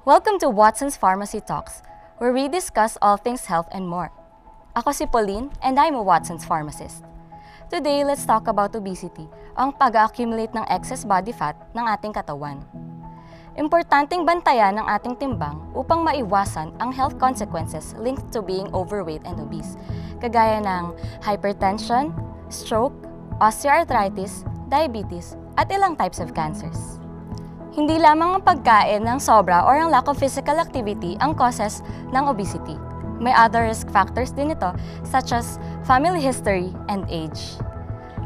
Welcome to Watson's Pharmacy Talks, where we discuss all things health and more. Ako si Pauline, and I'm a Watson's pharmacist. Today, let's talk about obesity, ang pag-accumulate ng excess body fat ng ating katawan. Importanteng bantayan ang ating timbang upang maiwasan ang health consequences linked to being overweight and obese, kagaya ng hypertension, stroke, osteoarthritis, diabetes, at ilang types of cancers. Hindi lamang ang pagkain ng sobra or ang lack of physical activity ang causes ng obesity. May other risk factors din ito, such as family history and age.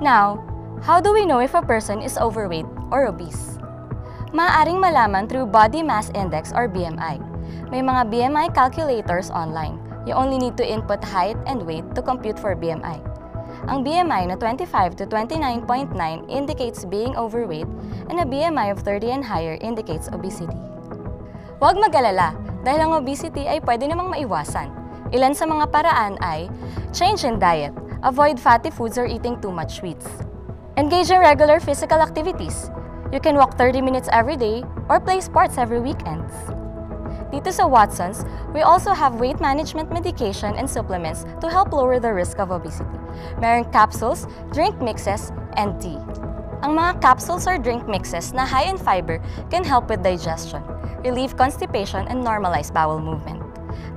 Now, how do we know if a person is overweight or obese? Maaaring malaman through Body Mass Index or BMI. May mga BMI calculators online. You only need to input height and weight to compute for BMI. Ang BMI na 25 to 29.9 indicates being overweight, and a BMI of 30 and higher indicates obesity. Huwag mag-alala, dahil ang obesity ay pwede namang maiwasan. Ilan sa mga paraan ay change in diet, avoid fatty foods or eating too much sweets. Engage in regular physical activities. You can walk 30 minutes every day or play sports every weekends. Dito sa Watsons, we also have weight management medication and supplements to help lower the risk of obesity. Meron capsules, drink mixes, and tea. Ang mga capsules or drink mixes na high in fiber can help with digestion, relieve constipation, and normalize bowel movement.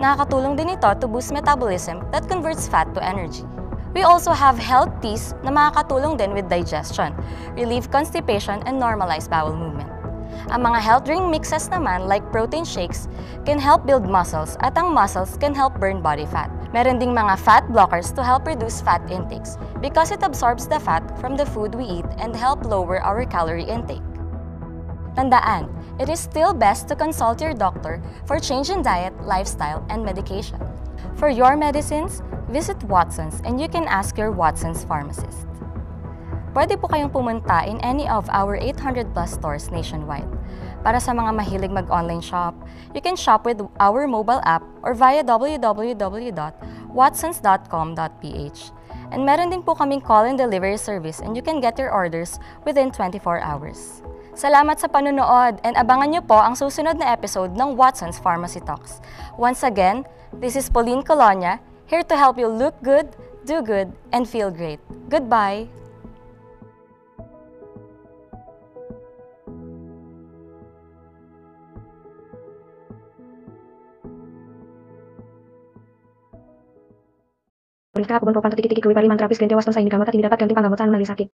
Nakakatulong din ito to boost metabolism that converts fat to energy. We also have health teas na makakatulong din with digestion, relieve constipation, and normalize bowel movement. Ang mga health drink mixes naman like protein shakes can help build muscles at ang muscles can help burn body fat. Meron ding mga fat blockers to help reduce fat intakes because it absorbs the fat from the food we eat and help lower our calorie intake. Tandaan, it is still best to consult your doctor for change in diet, lifestyle, and medication. For your medicines, visit Watsons and you can ask your Watsons pharmacist. Pwede po kayong pumunta in any of our 800 plus stores nationwide. Para sa mga mahilig mag-online shop, you can shop with our mobile app or via www.watsons.com.ph. And meron din po kaming call and delivery service and you can get your orders within 24 hours. Salamat sa panunood and abangan niyo po ang susunod na episode ng Watsons Pharmacy Talks. Once again, this is Pauline Colonia, here to help you look good, do good, and feel great. Goodbye! Ulit ka, pupunto ka, tiki-tiki, kuwi pari, mantrapis, ganti, waston sa hindi ka mata, hindi dapat ganti panggamutan, mali sakit.